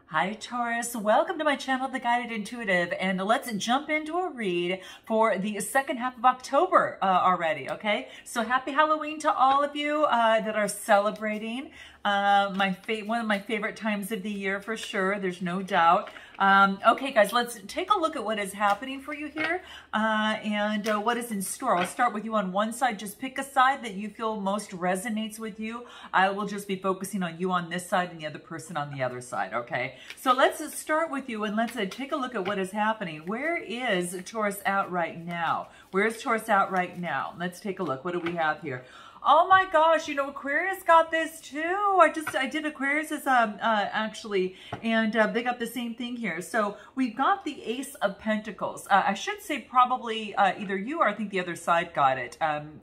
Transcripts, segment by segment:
Hi Taurus, welcome to my channel, The Guided Intuitive, and let's jump into a read for the second half of October already, okay? So happy Halloween to all of you that are celebrating. One of my favorite times of the year for sure, there's no doubt. Okay guys, let's take a look at what is happening for you here and what is in store. I'll start with you on one side. Just pick a side that you feel most resonates with you. I will just be focusing on you on this side and the other person on the other side, okay? So let's start with you and let's take a look at what is happening. Where is Taurus at right now? Where is Taurus at right now? Let's take a look. What do we have here? Oh my gosh, you know, Aquarius got this too. I did Aquarius's actually, and they got the same thing here. So we've got the Ace of Pentacles. I should say probably either you or I think the other side got it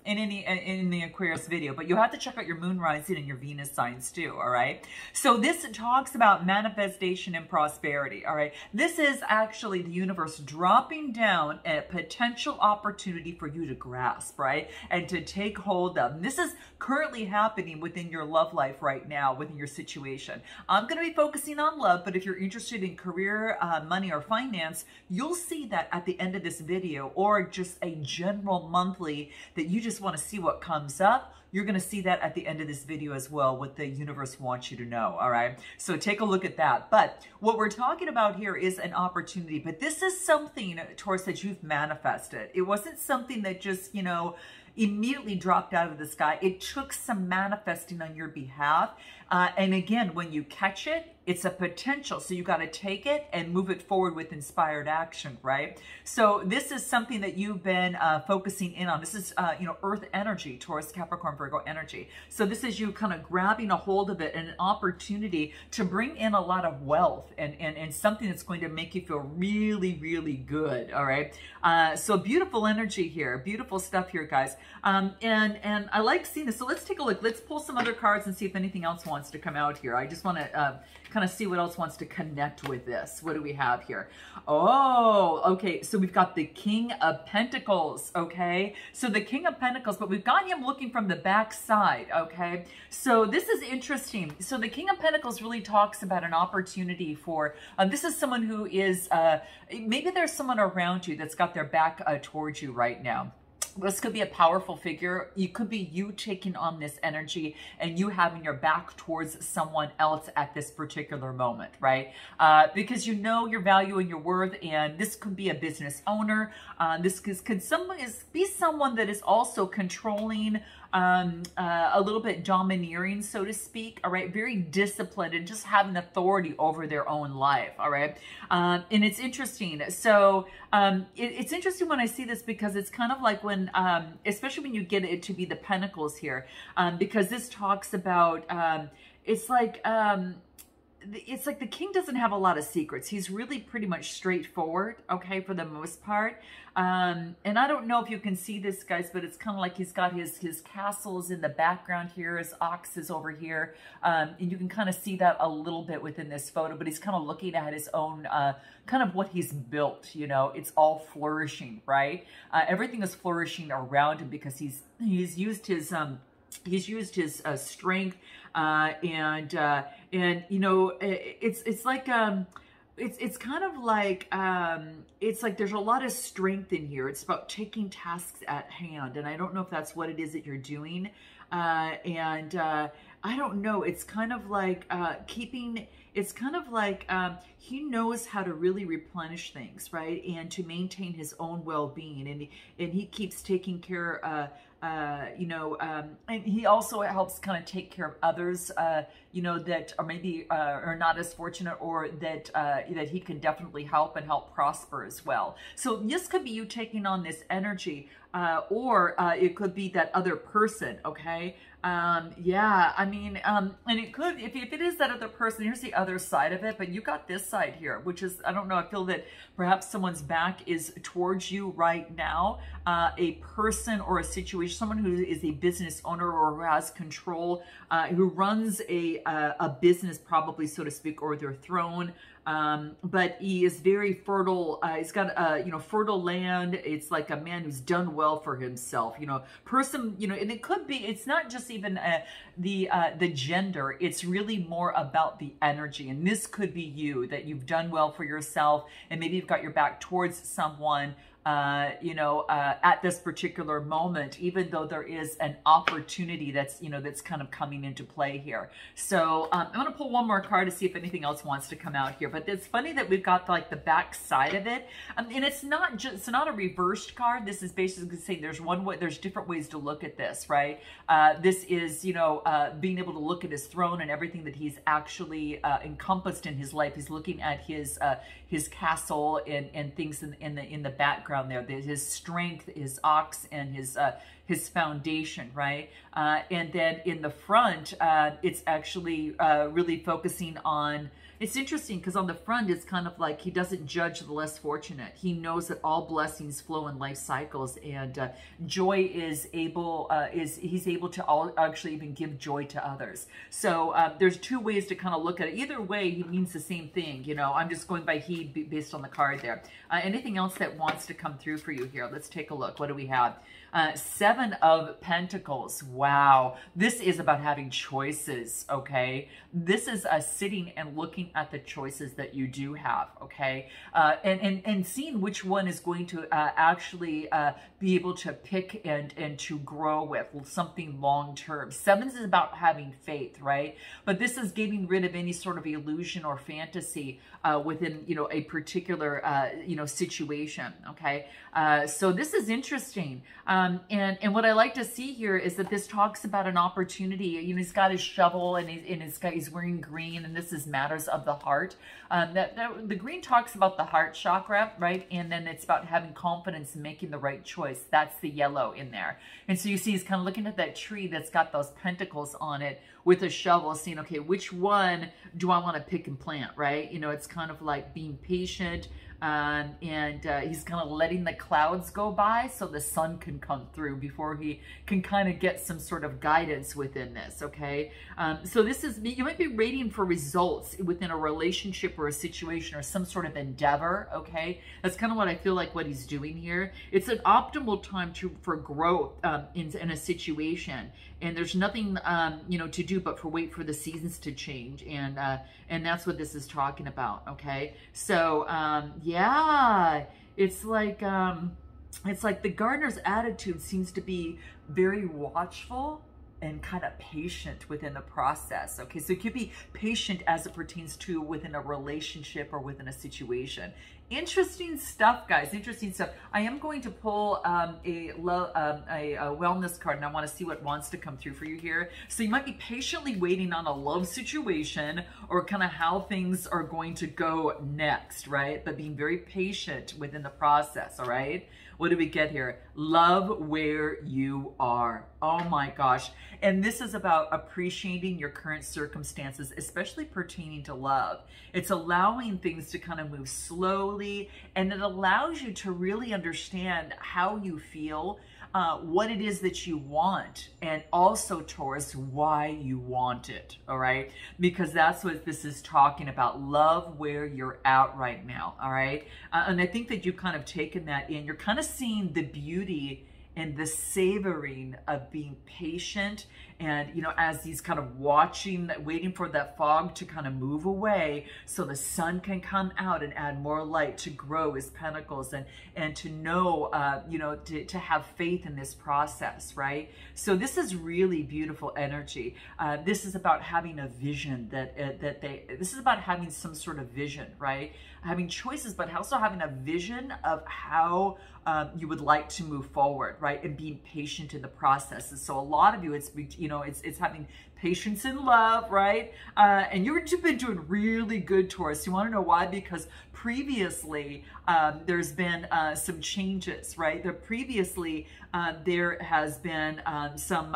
in the Aquarius video, but you'll have to check out your moon rising and your Venus signs too, all right? So this talks about manifestation and prosperity, all right? This is actually the universe dropping down a potential opportunity for you to grasp, right? And to take hold of. This is currently happening within your love life right now, within your situation. I'm going to be focusing on love, but if you're interested in career, money, or finance, you'll see that at the end of this video, or just a general monthly that you just want to see what comes up. You're going to see that at the end of this video as well, what the universe wants you to know, all right? So take a look at that. But what we're talking about here is an opportunity, but this is something, Taurus, that you've manifested. It wasn't something that just, you know, immediately dropped out of the sky. It took some manifesting on your behalf. And again, when you catch it, it's a potential. So you got to take it and move it forward with inspired action, right? So this is something that you've been focusing in on. This is, you know, Earth energy, Taurus, Capricorn, Virgo energy. So this is you kind of grabbing a hold of it and an opportunity to bring in a lot of wealth and something that's going to make you feel really, really good, all right? So beautiful energy here, beautiful stuff here, guys. And I like seeing this. So let's take a look. Let's pull some other cards and see if anything else wants to come out here. I just want to kind of see what else wants to connect with this. What do we have here? Oh, okay. So we've got the King of Pentacles, okay? So the King of Pentacles, but we've got him looking from the back side, okay? So this is interesting. So the King of Pentacles really talks about an opportunity for, this is someone who is, maybe there's someone around you that's got their back towards you right now. This could be a powerful figure. It could be you taking on this energy and you having your back towards someone else at this particular moment, right? Because you know your value and your worth, and this could be a business owner. This could be someone that is also controlling, a little bit domineering, so to speak, all right? Very disciplined and just having authority over their own life, all right? And it's interesting. So it's interesting when I see this because it's kind of like when, especially when you get it to be the Pentacles here, because this talks about, it's like the king doesn't have a lot of secrets. He's really pretty much straightforward, okay, for the most part. And I don't know if you can see this, guys, but it's kind of like he's got his castles in the background here, his ox is over here. And you can kind of see that a little bit within this photo, but he's kind of looking at his own, kind of what he's built, you know, it's all flourishing, right? Everything is flourishing around him because he's used his, strength, and you know, it's like, it's kind of like, it's like there's a lot of strength in here. It's about taking tasks at hand. And I don't know if that's what it is that you're doing. I don't know. It's kind of like, it's kind of like, he knows how to really replenish things, right? And to maintain his own well-being. And he keeps taking care, you know, and he also helps kind of take care of others, you know, that are maybe are not as fortunate, or that that he can definitely help and help prosper as well. So this could be you taking on this energy, or it could be that other person, okay? Yeah, I mean, and it could, if it is that other person, here's the other side of it, but you got this side here, which is, I don't know, I feel that perhaps someone's back is towards you right now, a person or a situation there's someone who is a business owner or who has control, who runs a business, probably, so to speak, or their throne. But he is very fertile. He's got, you know, fertile land. It's like a man who's done well for himself, you know, person, you know, and it could be, it's not just even the gender. It's really more about the energy. And this could be you, that you've done well for yourself, and maybe you've got your back towards someone, you know, at this particular moment, even though there is an opportunity that's, you know, that's kind of coming into play here. So I'm going to pull one more card to see if anything else wants to come out here. But it's funny that we've got like the back side of it. And it's not just, it's not a reversed card. This is basically saying there's one way, there's different ways to look at this, right? This is, you know, being able to look at his throne and everything that he's actually encompassed in his life. He's looking at his castle and things in the background there, his strength, his ox, and his foundation, right? And then in the front, it's actually really focusing on, it's interesting because on the front, it's kind of like he doesn't judge the less fortunate. He knows that all blessings flow in life cycles, and joy is able, he's able to actually even give joy to others. So there's two ways to kind of look at it. Either way, he means the same thing. You know, I'm just going by he based on the card there. Anything else that wants to come through for you here? Let's take a look. What do we have? Seven of Pentacles. Wow. This is about having choices, okay? This is sitting and looking at the choices that you do have, okay? And seeing which one is going to actually be able to pick and to grow with something long-term. Sevens is about having faith, right? But this is getting rid of any sort of illusion or fantasy within, you know, a particular, you know, situation, okay? So this is interesting. And what I like to see here is that this talks about an opportunity. You know, he's got his shovel and he's wearing green, and this is matters of the heart. The green talks about the heart chakra, right? And then it's about having confidence and making the right choice. That's the yellow in there. And so you see he's kind of looking at that tree that's got those pentacles on it with a shovel, saying, okay, which one do I want to pick and plant, right? You know, it's kind of like being patient. And he's kind of letting the clouds go by so the sun can come through before he can kind of get some sort of guidance within this, okay? So this is, you might be waiting for results within a relationship or a situation or some sort of endeavor, okay? That's kind of what I feel like what he's doing here. It's an optimal time for growth in a situation. And there's nothing, you know, to do but wait for the seasons to change. And that's what this is talking about, okay? So, yeah, it's like the gardener's attitude seems to be very watchful and kind of patient within the process. Okay, so it could be patient as it pertains to within a relationship or within a situation. Interesting stuff, guys. Interesting stuff. I am going to pull a wellness card, and I want to see what wants to come through for you here. So you might be patiently waiting on a love situation or kind of how things are going to go next, right? But being very patient within the process, all right? What do we get here? Love where you are. Oh my gosh. And this is about appreciating your current circumstances, especially pertaining to love. It's allowing things to kind of move slowly, and it allows you to really understand how you feel, what it is that you want, and also, Taurus, why you want it, all right? Because that's what this is talking about. Love where you're at right now, all right? And I think that you've kind of taken that in. You're kind of seeing the beauty and the savoring of being patient, and, you know, as he's kind of watching, waiting for that fog to kind of move away so the sun can come out and add more light to grow his pentacles, and to know, you know, to have faith in this process, right? So this is really beautiful energy. This is about having a vision this is about having some sort of vision, right? Having choices, but also having a vision of how you would like to move forward, right? And being patient in the process. And so a lot of you, it's, you know, it's having patience and love, right? And you've been doing really good, Taurus. You want to know why? Because previously there's been some changes, right? Previously there has been some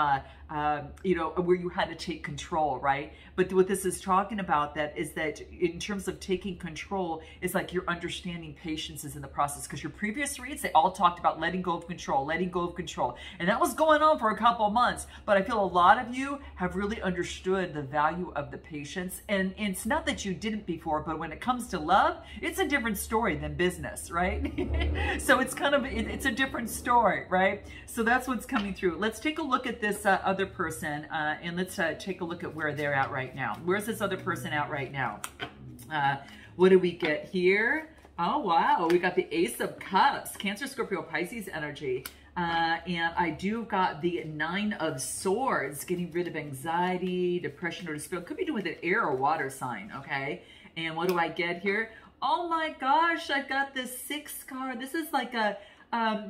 you know, where you had to take control, right? But what this is talking about that is that in terms of taking control, is like you're understanding patience is in the process, because your previous reads, they all talked about letting go of control, letting go of control. And that was going on for a couple of months. But I feel a lot of you have really understood the value of the patience. And it's not that you didn't before, but when it comes to love, it's a different story than business, right? So it's kind of, it's a different story, right? So that's what's coming through. Let's take a look at this other person, and let's take a look at where they're at right now. Where's this other person at right now? What do we get here? Oh, wow. We got the Ace of Cups, Cancer, Scorpio, Pisces energy. And I do got the Nine of Swords, getting rid of anxiety, depression, or despair. Could be doing with an air or water sign, okay? And what do I get here? Oh my gosh, I got this 6th card. This is like a,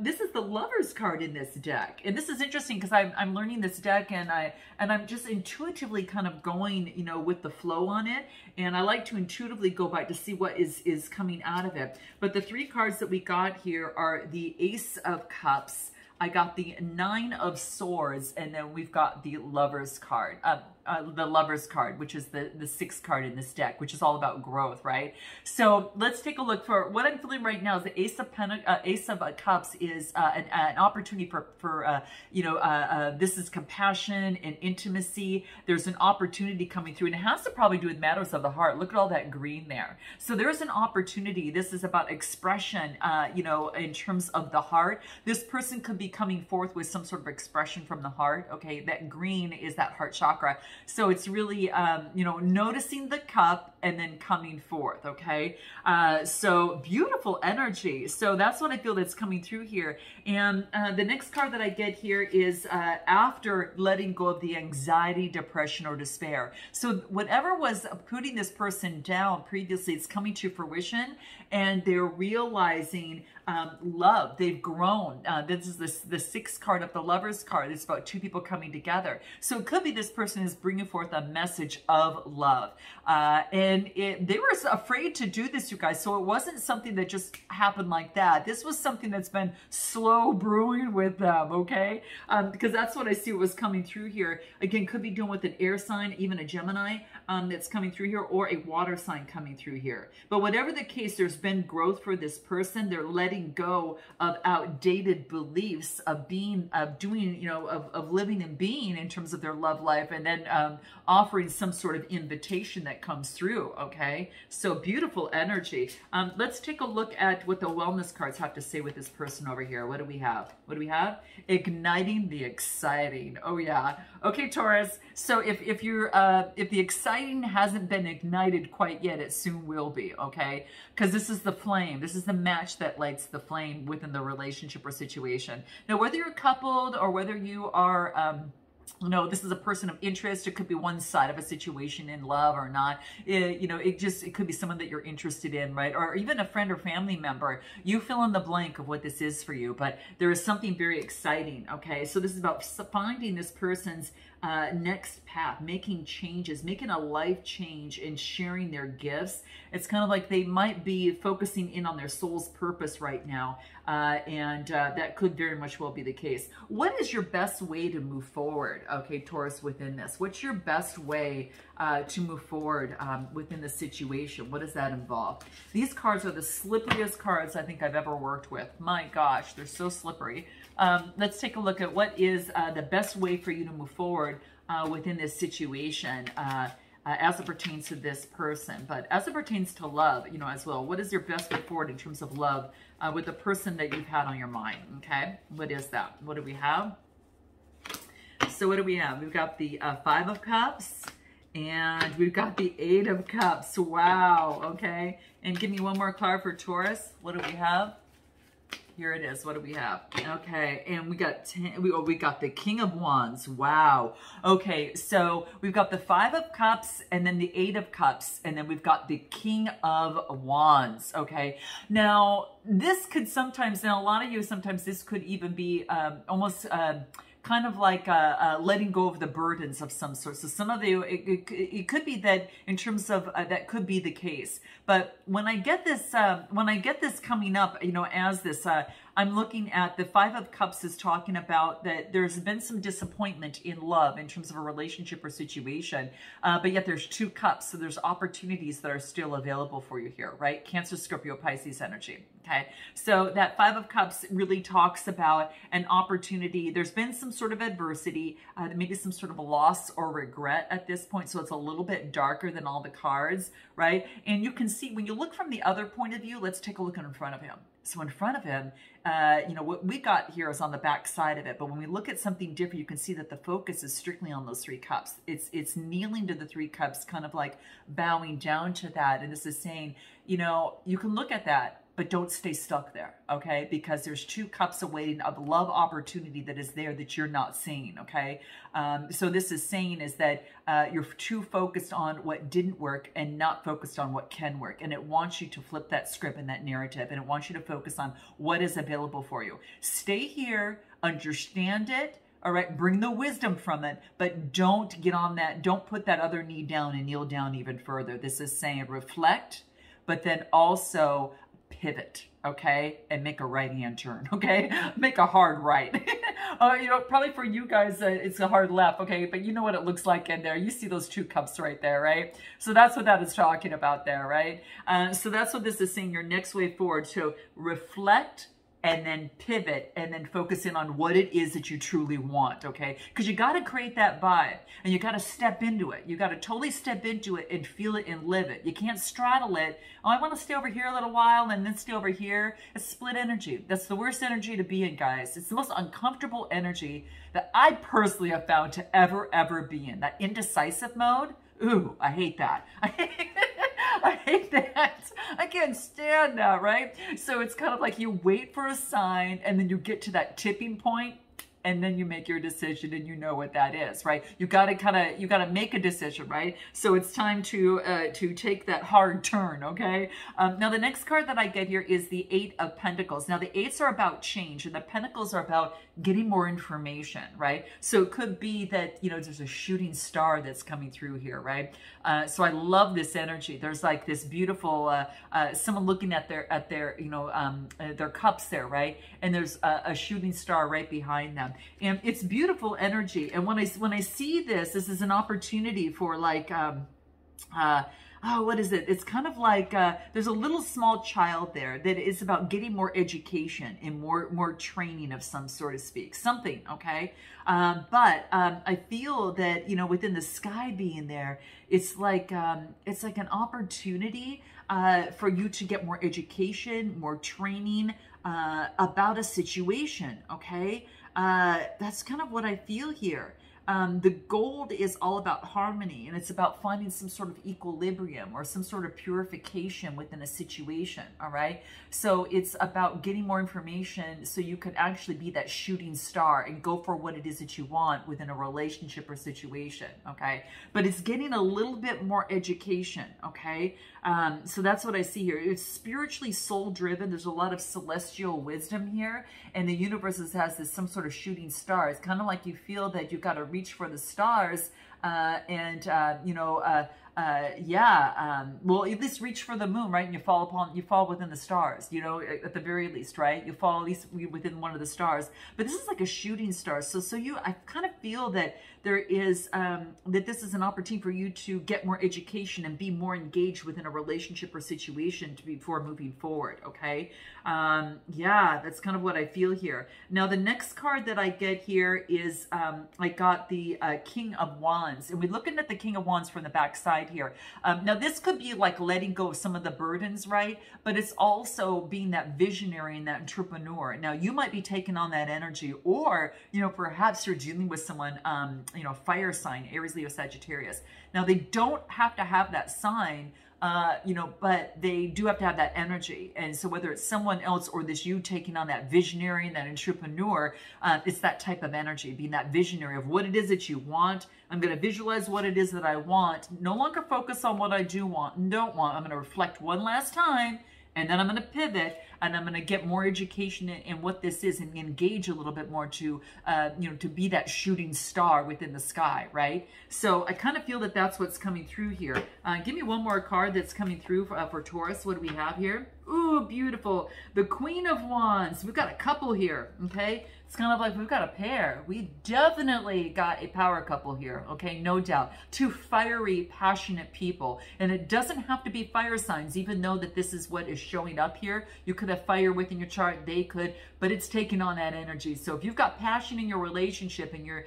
this is the Lover's card in this deck. And this is interesting because I'm learning this deck, and I'm just intuitively kind of going, you know, with the flow on it. And I like to intuitively go by to see what is coming out of it. But the 3 cards that we got here are the Ace of Cups. I got the 9 of Swords, and then we've got the Lover's card. The Lover's card, which is the 6th card in this deck, which is all about growth, right? So let's take a look for what I'm feeling right now. Is the Ace of Cups is an opportunity for you know, this is compassion and intimacy. There's an opportunity coming through, and it has to probably do with matters of the heart. Look at all that green there. So there's an opportunity. This is about expression, you know, in terms of the heart. This person could be coming forth with some sort of expression from the heart. Okay, that green is that heart chakra. So it's really, you know, noticing the cup and then coming forth, okay? So beautiful energy. So that's what I feel that's coming through here. And the next card that I get here is after letting go of the anxiety, depression, or despair. So whatever was putting this person down previously, it's coming to fruition, and they're realizing love. They've grown. This is the 6th card of the Lover's card. It's about 2 people coming together. So it could be this person is bringing forth a message of love. And they were afraid to do this, you guys. So it wasn't something that just happened like that. This was something that's been slow brewing with them, okay? Because that's what I see was coming through here. Again, could be dealing with an air sign, even a Gemini that's coming through here, or a water sign coming through here. But whatever the case, there's been growth for this person. They're letting go of outdated beliefs of being, of doing, you know, of living and being in terms of their love life, and then offering some sort of invitation that comes through, okay? So beautiful energy. Let's take a look at what the wellness cards have to say with this person over here. What do we have? What do we have? Igniting the exciting. Oh yeah. Okay, Taurus. So if you're if the exciting hasn't been ignited quite yet, it soon will be, okay? Because this is the flame. This is the match that lights the flame within the relationship or situation. Now, whether you're coupled or whether you are you know, this is a person of interest. It could be one side of a situation in love or not. You know, it could be someone that you're interested in, right? Or even a friend or family member. You fill in the blank of what this is for you, but there is something very exciting, okay? So this is about finding this person's next path, making changes, making a life change, and sharing their gifts. It's kind of like they might be focusing in on their soul's purpose right now, and that could very much well be the case. What is your best way to move forward, okay, Taurus, within this? What's your best way to move forward within the situation? What does that involve? These cards are the slipperiest cards I think I've ever worked with. My gosh, they're so slippery. Let's take a look at what is the best way for you to move forward within this situation as it pertains to this person. But as it pertains to love, you know, as well, what is your best foot forward in terms of love with the person that you've had on your mind, okay? What is that? What do we have? So what do we have? We've got the 5 of Cups, and we've got the 8 of Cups. Wow, okay. And give me one more card for Taurus. What do we have? Here it is. What do we have? Okay, and we got we got the King of Wands. Wow. Okay, so we've got the 5 of Cups, and then the 8 of Cups, and then we've got the King of Wands. Okay, now this could sometimes, now a lot of you, sometimes this could even be almost kind of like letting go of the burdens of some sort. So some of you, it could be that in terms of that could be the case. But when I get this coming up, you know, as this, I'm looking at the Five of Cups is talking about that there's been some disappointment in love in terms of a relationship or situation, but yet there's 2 cups, so there's opportunities that are still available for you here, right? Cancer, Scorpio, Pisces energy. Okay, so that Five of Cups really talks about an opportunity. There's been some sort of adversity, maybe some sort of a loss or regret at this point. So it's a little bit darker than all the cards, right? And you can see when you look from the other point of view, let's take a look in front of him. So in front of him, you know, what we got here is on the back side of it. But when we look at something different, you can see that the focus is strictly on those 3 cups. It's kneeling to the 3 cups, kind of like bowing down to that. And this is saying, you know, you can look at that, but don't stay stuck there, okay? Because there's 2 cups awaiting of love opportunity that is there that you're not seeing, okay? So this is saying is that you're too focused on what didn't work and not focused on what can work. And it wants you to flip that script and that narrative, and it wants you to focus on what is available for you. Stay here, understand it, all right, bring the wisdom from it, but don't get on that, don't put that other knee down and kneel down even further. This is saying reflect, but then also pivot, okay, and make a right-hand turn, okay? Make a hard right. You know, probably for you guys, it's a hard left, okay? But you know what it looks like in there. You see those 2 cups right there, right? So that's what that is talking about there, right? So that's what this is saying, your next way forward. So reflect, and then pivot, and then focus in on what it is that you truly want, okay? Because you got to create that vibe, and you got to step into it. You got to totally step into it and feel it and live it. You can't straddle it. Oh, I want to stay over here a little while and then stay over here. It's split energy. That's the worst energy to be in, guys. It's the most uncomfortable energy that I personally have found to ever be in. That indecisive mode, ooh, I hate that. I hate that. I can't stand that, right? So it's kind of like you wait for a sign and then you get to that tipping point and then you make your decision and you know what that is, right? You got to make a decision, right? So it's time to take that hard turn, okay? Now the next card that I get here is the 8 of Pentacles. Now the 8s are about change and the Pentacles are about getting more information, right? So it could be that, you know, there's a shooting star that's coming through here, right? So I love this energy. There's like this beautiful, someone looking at their, you know, their cups there, right? And there's a shooting star right behind them. And it's beautiful energy. And when I see this is an opportunity for like, oh, what is it? It's kind of like there's a little small child there that is about getting more education and more training of some sort of speak. Something, okay? But I feel that, you know, within the sky being there, it's like an opportunity for you to get more education, more training about a situation, okay? That's kind of what I feel here. The gold is all about harmony, and it's about finding some sort of equilibrium or some sort of purification within a situation, all right? So it's about getting more information so you can actually be that shooting star and go for what it is that you want within a relationship or situation, okay? But it's getting a little bit more education, okay? So that's what I see here. It's spiritually soul-driven. There's a lot of celestial wisdom here, and the universe has this some sort of shooting star. It's kind of like you feel that you've got to reach for the stars, you know, well, at least reach for the moon, right? And you fall within the stars, you know, at the very least, right? You fall at least within one of the stars. But this is like a shooting star. So I kind of feel that there is, that this is an opportunity for you to get more education and be more engaged within a relationship or situation before moving forward, okay? Yeah, that's kind of what I feel here. Now, the next card that I get here is, I got the King of Wands. And we're looking at the King of Wands from the back side here. Now, this could be like letting go of some of the burdens, right? But it's also being that visionary and that entrepreneur. Now, you might be taking on that energy, or, you know, perhaps you're dealing with someone, you know, fire sign, Aries, Leo, Sagittarius. Now, they don't have to have that sign, you know, but they do have to have that energy. And so whether it's someone else or this you taking on that visionary and that entrepreneur, it's that type of energy, being that visionary of what it is that you want. I'm going to visualize what it is that I want. No longer focus on what I do want and don't want. I'm going to reflect one last time, and then I'm going to pivot. and I'm going to get more education in what this is and engage a little bit more to, to be that shooting star within the sky, right? So I kind of feel that that's what's coming through here. Give me one more card that's coming through for Taurus. What do we have here? Ooh, beautiful. The Queen of Wands. We've got a couple here, okay? It's kind of like we've got a pair. We definitely got a power couple here, okay? No doubt. Two fiery, passionate people. And it doesn't have to be fire signs, even though that this is what is showing up here. You could have fire within your chart, they could, but it's taking on that energy. So if you've got passion in your relationship and you're,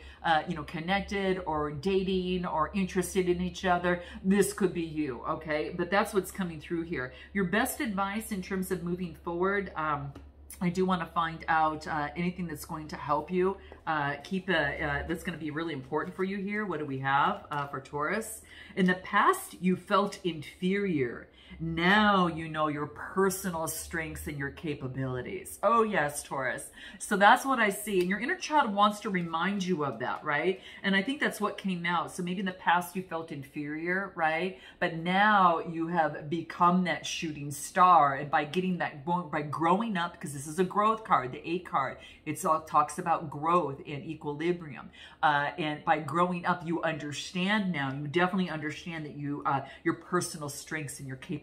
connected or dating or interested in each other, this could be you, okay? But that's what's coming through here. Your best advice in terms of moving forward, I do want to find out anything that's going to help you. That's going to be really important for you here. What do we have for Taurus? In the past, you felt inferior. Now you know your personal strengths and your capabilities. Oh yes, Taurus. So that's what I see. And your inner child wants to remind you of that, right? And I think that's what came out. So maybe in the past you felt inferior, right? But now you have become that shooting star. And by getting that, by growing up, because this is a growth card, the 8 card, it all talks about growth and equilibrium. And by growing up, you understand now, you definitely understand that your personal strengths and your capabilities.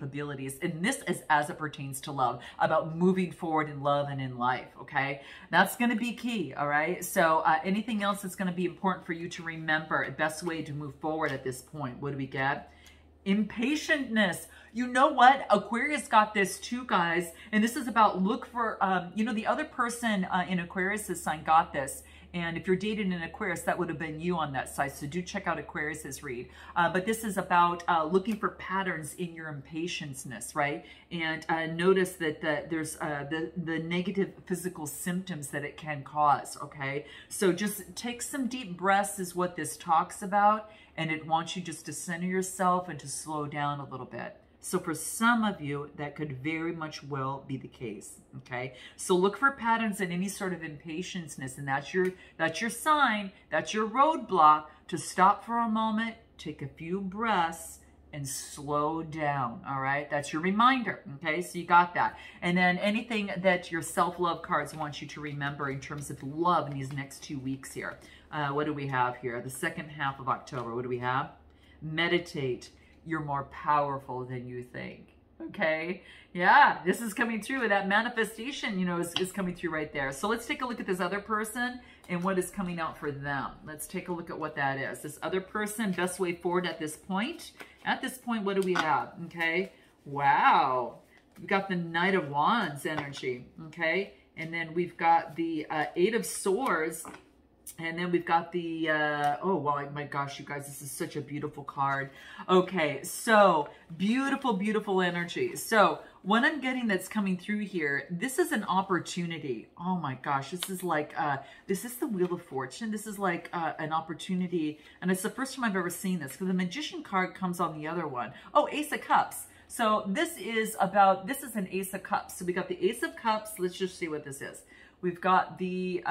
And this is as it pertains to love, about moving forward in love and in life, okay? That's going to be key, all right? So anything else that's going to be important for you to remember, the best way to move forward at this point, what do we get? Impatientness. You know what? Aquarius got this too, guys. And this is about look for, the other person in Aquarius's sign got this. And if you're dating an Aquarius, that would have been you on that side. So do check out Aquarius's read. But this is about looking for patterns in your impatientness, right? And notice that there's the negative physical symptoms that it can cause, okay? So just take some deep breaths is what this talks about. And it wants you just to center yourself and to slow down a little bit. So for some of you, that could very much well be the case, okay? So look for patterns in any sort of impatientness, and that's your sign, that's your roadblock to stop for a moment, take a few breaths, and slow down, all right? That's your reminder, okay? So you got that. And then anything that your self-love cards want you to remember in terms of love in these next 2 weeks here. What do we have here? The second half of October, what do we have? Meditate. You're more powerful than you think, okay? Yeah, this is coming through. That manifestation, is coming through right there. So let's take a look at this other person and what is coming out for them. Let's take a look at what that is. This other person, best way forward at this point. At this point, what do we have, okay? Wow. We've got the Knight of Wands energy, okay? And then we've got the 8 of Swords. And then we've got the, oh, wow, my gosh, you guys, this is such a beautiful card. Okay, so beautiful, beautiful energy. So what I'm getting that's coming through here, this is an opportunity. Oh my gosh, this is like, this is the Wheel of Fortune. This is like an opportunity. And it's the first time I've ever seen this because the Magician card comes on the other one. Oh, Ace of Cups. So this is an Ace of Cups. So we got the Ace of Cups. Let's just see what this is. We've got the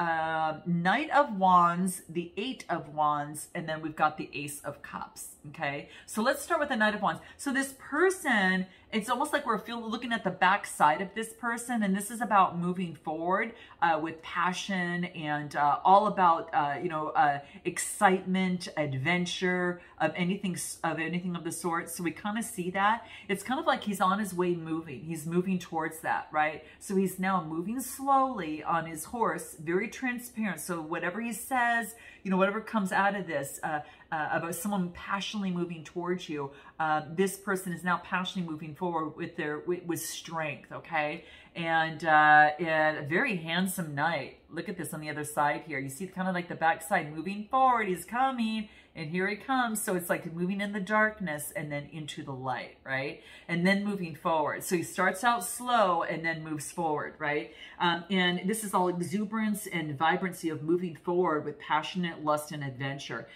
Knight of Wands, the 8 of Wands, and then we've got the Ace of Cups, okay? So let's start with the Knight of Wands. So this person, it's almost like we're looking at the back side of this person, and this is about moving forward with passion and all about, excitement, adventure, of anything of the sort. So we kind of see that. It's kind of like he's on his way moving. He's moving towards that, right? So he's now moving slowly on his horse, very transparent. So whatever he says, whatever comes out of this about someone passionately moving towards you, this person is now passionately moving forward with strength, okay? And a very handsome knight. Look at this on the other side here. You see kind of like the backside moving forward. He's coming. And here he comes. So it's like moving in the darkness and then into the light, right? And then moving forward. So he starts out slow and then moves forward, right? And this is all exuberance and vibrancy of moving forward with passionate lust and adventure.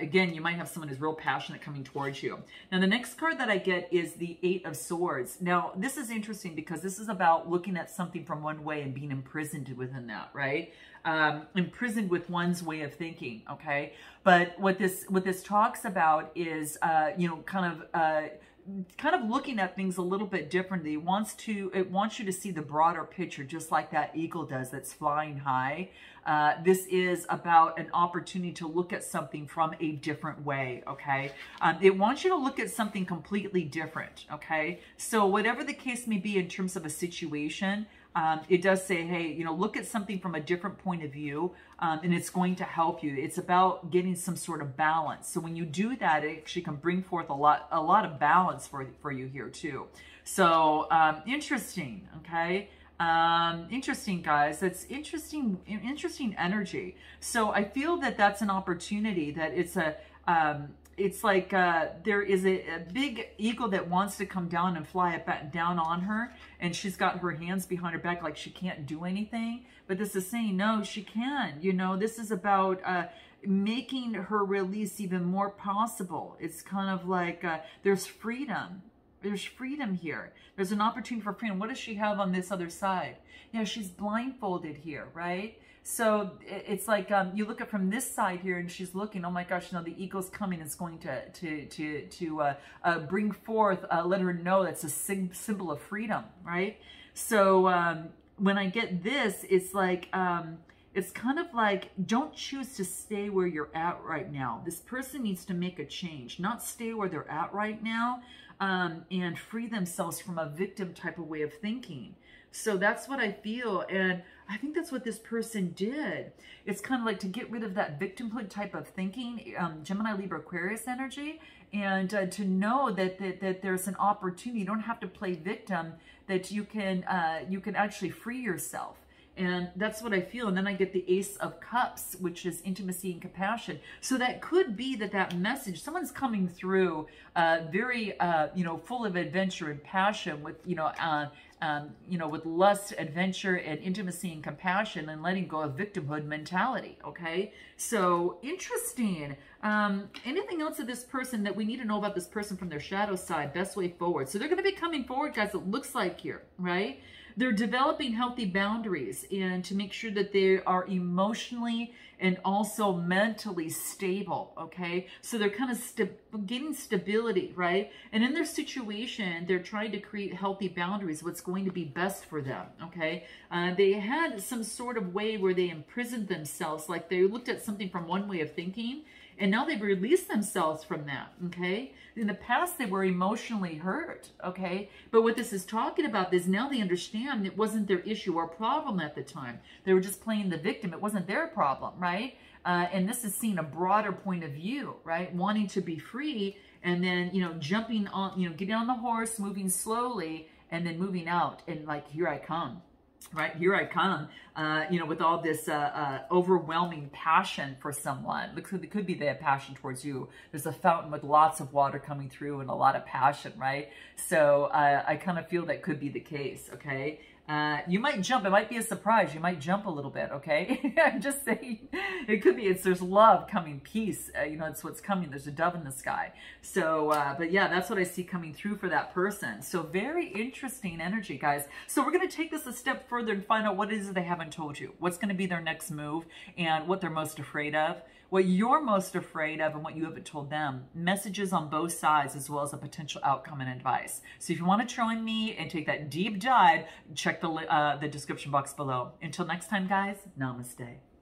Again, you might have someone who's real passionate coming towards you. Now, the next card that I get is the 8 of Swords. Now, this is interesting because this is about looking at something from one way and being imprisoned within that, right? Imprisoned with one's way of thinking, okay? But what this talks about is, kind of looking at things a little bit differently. It wants you to see the broader picture, just like that eagle does that's flying high. This is about an opportunity to look at something from a different way, okay? It wants you to look at something completely different, okay? So whatever the case may be in terms of a situation, it does say, hey, you know, look at something from a different point of view, and it's going to help you. It's about getting some sort of balance. So when you do that, it actually can bring forth a lot of balance for you here too. So interesting, okay? Interesting, guys. That's interesting energy. So I feel that that's an opportunity, that it's like there is a big eagle that wants to come down and fly down on her, and she's got her hands behind her back like she can't do anything. But this is saying, no, she can. You know, this is about making her release even more possible. It's kind of like there's freedom. There's freedom here. There's an opportunity for freedom. What does she have on this other side? Yeah, she's blindfolded here, right? So it's like you look at from this side here, and she's looking. Oh my gosh! Now the eagle's coming. It's going to bring forth, let her know that's a symbol of freedom, right? So when I get this, it's like it's kind of like, don't choose to stay where you're at right now. This person needs to make a change, not stay where they're at right now, and free themselves from a victim type of way of thinking. So that's what I feel, and I think that's what this person did. It's kind of like to get rid of that victimhood type of thinking, Gemini, Libra, Aquarius energy, and to know that there's an opportunity. You don't have to play victim, that you can actually free yourself. And that's what I feel. And then I get the Ace of Cups, which is intimacy and compassion. So that could be that message, someone's coming through very, you know, full of adventure and passion, with, you know, with lust, adventure, and intimacy and compassion, and letting go of victimhood mentality, okay? So, interesting. Anything else of this person that we need to know about this person from their shadow side, best way forward? So they're going to be coming forward, guys, it looks like here, right? They're developing healthy boundaries, and to make sure that they are emotionally and also mentally stable, okay? So they're kind of getting stability, right? And in their situation, they're trying to create healthy boundaries, what's going to be best for them, okay? They had some sort of way where they imprisoned themselves, like they looked at something from one way of thinking, and now they've released themselves from that, okay? In the past, they were emotionally hurt, okay? But what this is talking about is now they understand it wasn't their issue or problem at the time. They were just playing the victim. It wasn't their problem, right? And this is seeing a broader point of view, right? Wanting to be free, and then, you know, jumping on, you know, getting on the horse, moving slowly, and then moving out, and like, here I come. Right, here I come, you know, with all this overwhelming passion for someone. It could be they have passion towards you. There's a fountain with lots of water coming through and a lot of passion, right? So I kind of feel that could be the case, okay? You might jump. It might be a surprise. You might jump a little bit, okay? I'm just saying, it could be, there's love coming, peace, you know, it's what's coming. There's a dove in the sky. So, but yeah, that's what I see coming through for that person. So very interesting energy, guys. So we're going to take this a step further and find out what it is that they haven't told you. What's going to be their next move, and what they're most afraid of. What you're most afraid of, and what you haven't told them. Messages on both sides, as well as a potential outcome and advice. So if you want to join me and take that deep dive, check the description box below. Until next time, guys, namaste.